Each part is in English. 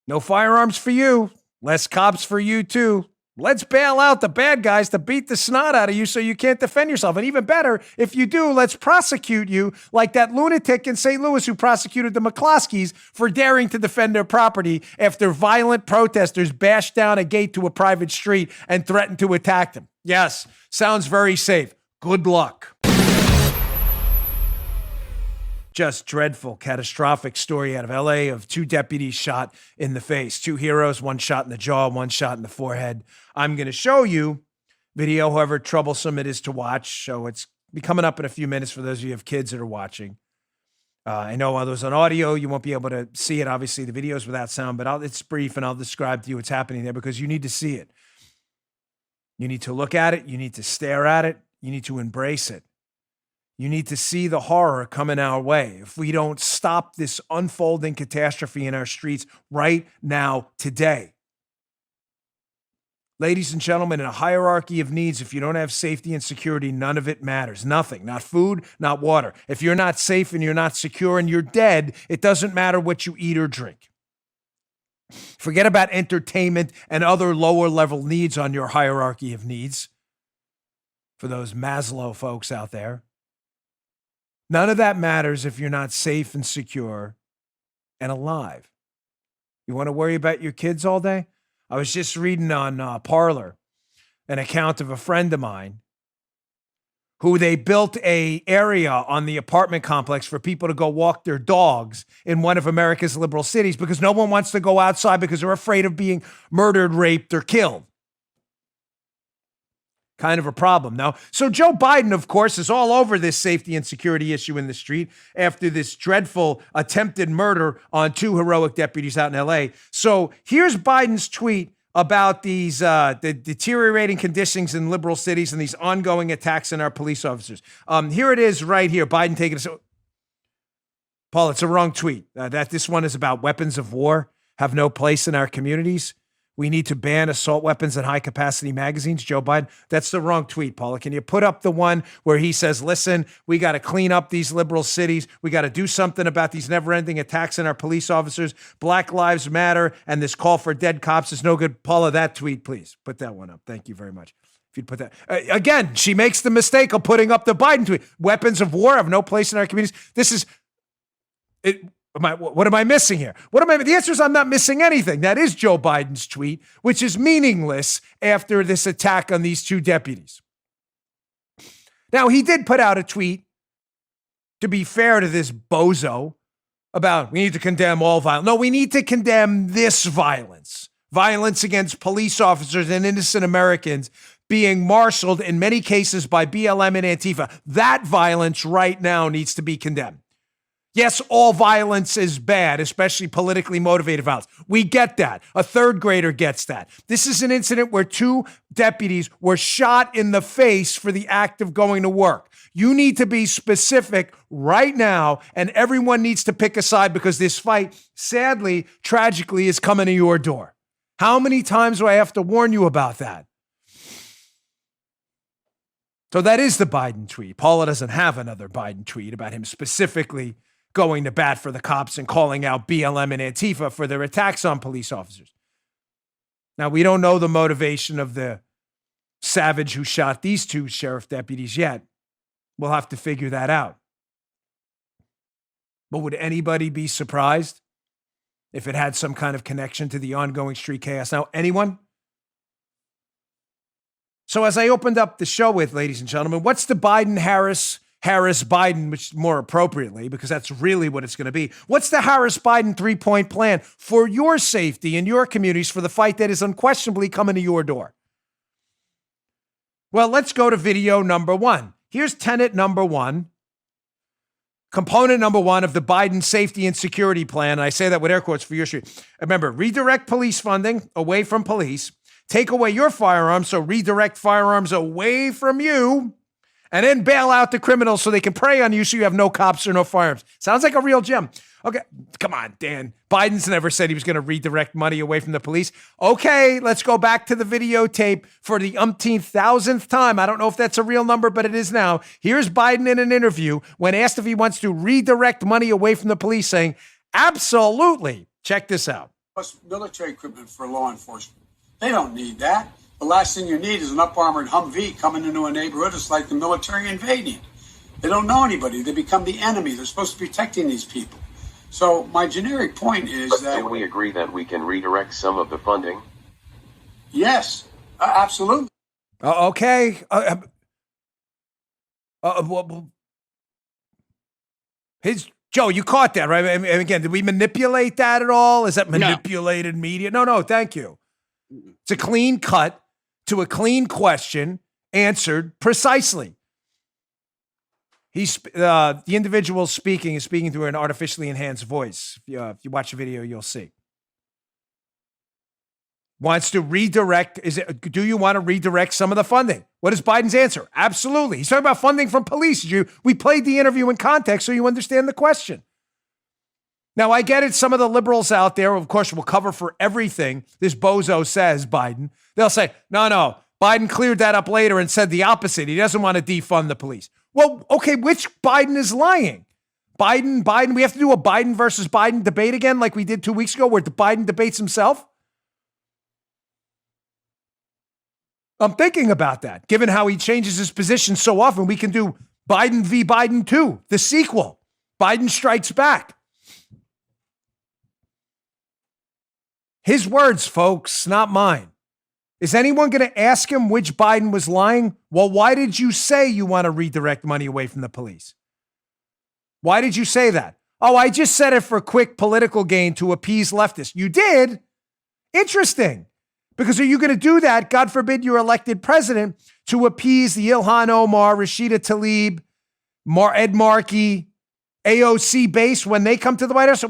No firearms for you. Less cops for you, too. Let's bail out the bad guys to beat the snot out of you so you can't defend yourself. And even better, if you do, let's prosecute you like that lunatic in St. Louis who prosecuted the McCloskeys for daring to defend their property after violent protesters bashed down a gate to a private street and threatened to attack them. Yes, sounds very safe. Good luck. Just dreadful, catastrophic story out of LA of 2 deputies shot in the face. 2 heroes, 1 shot in the jaw, 1 shot in the forehead. I'm going to show you video, however troublesome it is to watch. So it's be coming up in a few minutes for those of you who have kids that are watching. I know while there's on audio, you won't be able to see it. Obviously, the video is without sound, but it's brief and I'll describe to you what's happening there because you need to see it. You need to look at it. You need to stare at it. You need to embrace it. You need to see the horror coming our way. If we don't stop this unfolding catastrophe in our streets right now, today. Ladies and gentlemen, in a hierarchy of needs, if you don't have safety and security, none of it matters. Nothing, not food, not water. If you're not safe and you're not secure and you're dead, it doesn't matter what you eat or drink. Forget about entertainment and other lower level needs on your hierarchy of needs. For those Maslow folks out there. None of that matters if you're not safe and secure and alive. You want to worry about your kids all day? I was just reading on Parler an account of a friend of mine who they built a area on the apartment complex for people to go walk their dogs in one of America's liberal cities because no one wants to go outside because they're afraid of being murdered, raped, or killed. Kind of a problem, no? So Joe Biden, of course, is all over this safety and security issue in the street after this dreadful attempted murder on 2 heroic deputies out in L.A. So here's Biden's tweet about these the deteriorating conditions in liberal cities and these ongoing attacks on our police officers. Here it is right here. Biden taking us. Paul, it's a wrong tweet. This one is about weapons of war have no place in our communities. We need to ban assault weapons and high-capacity magazines, Joe Biden. That's the wrong tweet, Paula. Can you put up the one where he says, listen, we got to clean up these liberal cities. We got to do something about these never-ending attacks on our police officers. Black Lives Matter, and this call for dead cops is no good. Paula, that tweet, please. Put that one up. Thank you very much. If you'd put that. Again, she makes the mistake of putting up the Biden tweet. Weapons of war have no place in our communities. This is... What am I missing here? The answer is I'm not missing anything. That is Joe Biden's tweet, which is meaningless after this attack on these 2 deputies. Now, he did put out a tweet, to be fair to this bozo, about we need to condemn all violence. No, we need to condemn this violence. Violence against police officers and innocent Americans being marshaled in many cases by BLM and Antifa. That violence right now needs to be condemned. Yes, all violence is bad, especially politically motivated violence. We get that. A 3rd grader gets that. This is an incident where 2 deputies were shot in the face for the act of going to work. You need to be specific right now, and everyone needs to pick a side because this fight, sadly, tragically, is coming to your door. How many times do I have to warn you about that? So that is the Biden tweet. Paula doesn't have another Biden tweet about him specifically going to bat for the cops and calling out BLM and Antifa for their attacks on police officers. Now, we don't know the motivation of the savage who shot these 2 sheriff deputies yet. We'll have to figure that out. But would anybody be surprised if it had some kind of connection to the ongoing street chaos? Now, anyone? So as I opened up the show with, ladies and gentlemen, what's the Harris-Biden, which more appropriately, because that's really what it's going to be. What's the Harris-Biden 3-point plan for your safety and your communities for the fight that is unquestionably coming to your door? Well, let's go to video number 1. Here's tenet number 1, component number 1 of the Biden safety and security plan. And I say that with air quotes for your street. Remember, redirect police funding away from police, take away your firearms, so redirect firearms away from you, and then bail out the criminals so they can prey on you so you have no cops or no firearms. Sounds like a real gem. Okay, come on, Dan. Biden's never said he was going to redirect money away from the police. Okay, let's go back to the videotape for the umpteenth thousandth time. I don't know if that's a real number, but it is now. Here's Biden in an interview when asked if he wants to redirect money away from the police saying, absolutely. Check this out. plus military equipment for law enforcement. They don't need that. The last thing you need is an up-armored Humvee coming into a neighborhood. It's like the military invading. They don't know anybody. They become the enemy. They're supposed to be protecting these people. So my generic point is that... Can we agree that we can redirect some of the funding? Yes, absolutely. Okay. Joe, you caught that, right? And again, did we manipulate that at all? Is that manipulated media? No, thank you. It's a clean cut to a clean question answered precisely. The individual speaking is speaking through an artificially enhanced voice. If you watch the video, you'll see. Wants to redirect. Do you want to redirect some of the funding? What is Biden's answer? Absolutely. He's talking about funding from police. We played the interview in context so you understand the question. Now, I get it. Some of the liberals out there, of course, will cover for everything this bozo says, Biden. They'll say, no, Biden cleared that up later and said the opposite. He doesn't want to defund the police. Well, okay, which Biden is lying? Biden, we have to do a Biden versus Biden debate again like we did 2 weeks ago where Biden debates himself? I'm thinking about that. Given how he changes his position so often, we can do Biden v. Biden 2, the sequel. Biden Strikes Back. His words, folks, not mine. Is anyone going to ask him which Biden was lying? Well, why did you say you want to redirect money away from the police? Why did you say that? Oh, I just said it for quick political gain to appease leftists. You did? Interesting. Because are you going to do that, God forbid you're elected president, to appease the Ilhan Omar, Rashida Tlaib, Ed Markey, AOC base when they come to the White House?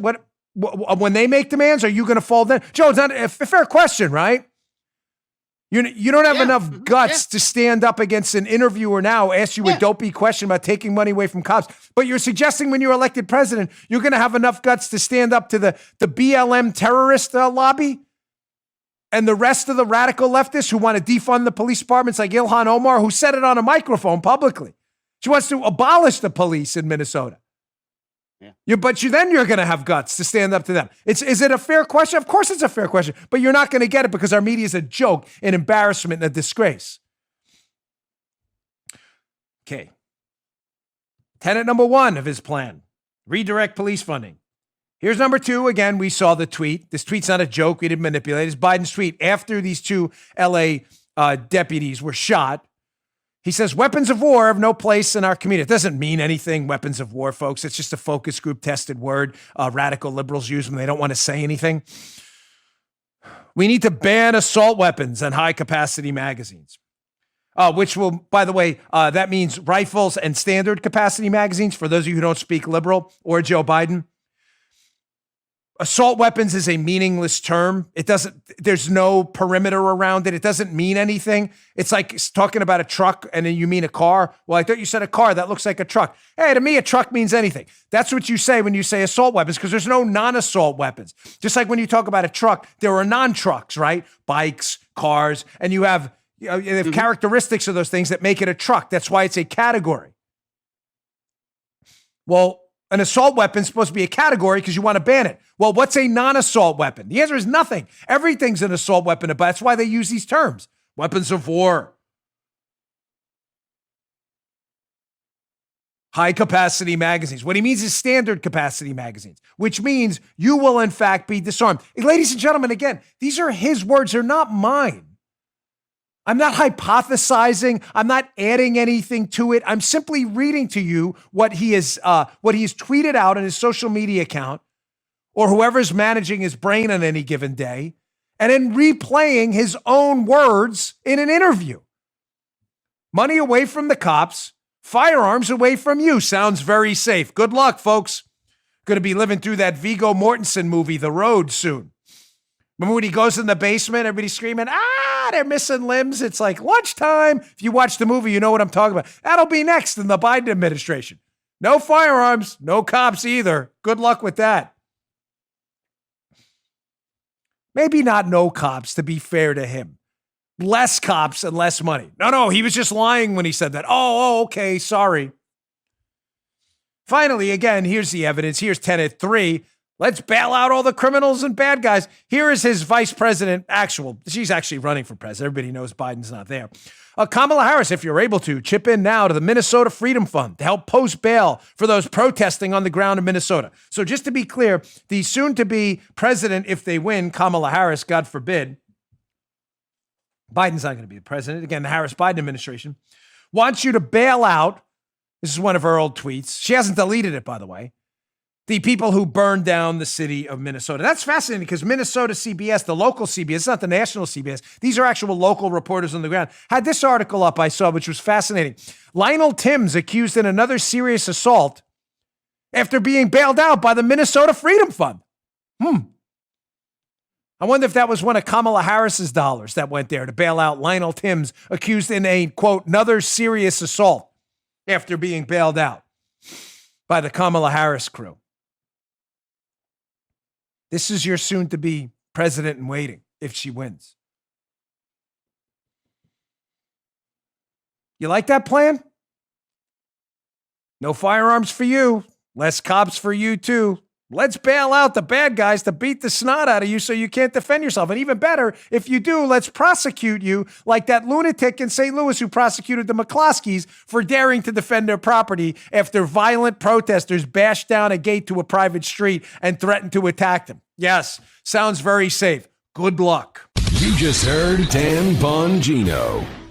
When they make demands, are you going to fall down? Joe, it's not a fair question, right? You don't have enough guts to stand up against an interviewer now, ask you a dopey question about taking money away from cops. But you're suggesting when you're elected president, you're going to have enough guts to stand up to the BLM terrorist lobby and the rest of the radical leftists who want to defund the police departments like Ilhan Omar, who said it on a microphone publicly. She wants to abolish the police in Minnesota. But you're going to have guts to stand up to them. Is it a fair question? Of course it's a fair question, but you're not going to get it because our media is a joke, an embarrassment, and a disgrace. Okay. Tenet number 1 of his plan, redirect police funding. Here's number 2. Again, we saw the tweet. This tweet's not a joke. We didn't manipulate it. It's Biden's tweet after these 2 LA deputies were shot. He says, weapons of war have no place in our community. It doesn't mean anything, weapons of war, folks. It's just a focus group tested word. Radical liberals use when they don't want to say anything. We need to ban assault weapons and high-capacity magazines, which will, by the way, that means rifles and standard capacity magazines for those of you who don't speak liberal or Joe Biden. Assault weapons is a meaningless term. There's no perimeter around it. It doesn't mean anything. It's like talking about a truck and then you mean a car. Well, I thought you said a car. That looks like a truck. Hey, to me, a truck means anything. That's what you say when you say assault weapons because there's no non-assault weapons. Just like when you talk about a truck, there are non-trucks, right? Bikes, cars, and you have characteristics of those things that make it a truck. That's why it's a category. Well, an assault weapon is supposed to be a category because you want to ban it. Well, what's a non-assault weapon? The answer is nothing. Everything's an assault weapon, but that's why they use these terms. Weapons of war. High-capacity magazines. What he means is standard capacity magazines, which means you will, in fact, be disarmed. Ladies and gentlemen, again, these are his words. They're not mine. I'm not hypothesizing. I'm not adding anything to it. I'm simply reading to you what he has tweeted out on his social media account or whoever's managing his brain on any given day, and then replaying his own words in an interview. Money away from the cops, firearms away from you. Sounds very safe. Good luck, folks. Going to be living through that Viggo Mortensen movie, The Road, soon. Remember when he goes in the basement, everybody's screaming, they're missing limbs. It's like lunchtime. If you watch the movie, you know what I'm talking about. That'll be next in the Biden administration. No firearms, no cops either. Good luck with that. Maybe not no cops, to be fair to him. Less cops and less money. No, he was just lying when he said that. Oh, okay, sorry. Finally, again, here's the evidence. Here's tenet 3. Let's bail out all the criminals and bad guys. Here is his vice president, she's actually running for president. Everybody knows Biden's not there. Kamala Harris, if you're able to, chip in now to the Minnesota Freedom Fund to help post bail for those protesting on the ground in Minnesota. So just to be clear, the soon-to-be president, if they win, Kamala Harris, God forbid, Biden's not going to be the president. Again, the Harris-Biden administration wants you to bail out. This is one of her old tweets. She hasn't deleted it, by the way. The people who burned down the city of Minnesota. That's fascinating because Minnesota CBS, the local CBS, it's not the national CBS. These are actual local reporters on the ground. Had this article up I saw, which was fascinating. Lionel Timms accused in another serious assault after being bailed out by the Minnesota Freedom Fund. I wonder if that was one of Kamala Harris's dollars that went there to bail out Lionel Timms, accused in a, quote, another serious assault after being bailed out by the Kamala Harris crew. This is your soon-to-be president in waiting if she wins. You like that plan? No firearms for you. Less cops for you, too. Let's bail out the bad guys to beat the snot out of you so you can't defend yourself. And even better, if you do, let's prosecute you like that lunatic in St. Louis who prosecuted the McCloskeys for daring to defend their property after violent protesters bashed down a gate to a private street and threatened to attack them. Yes, sounds very safe. Good luck. You just heard Dan Bongino.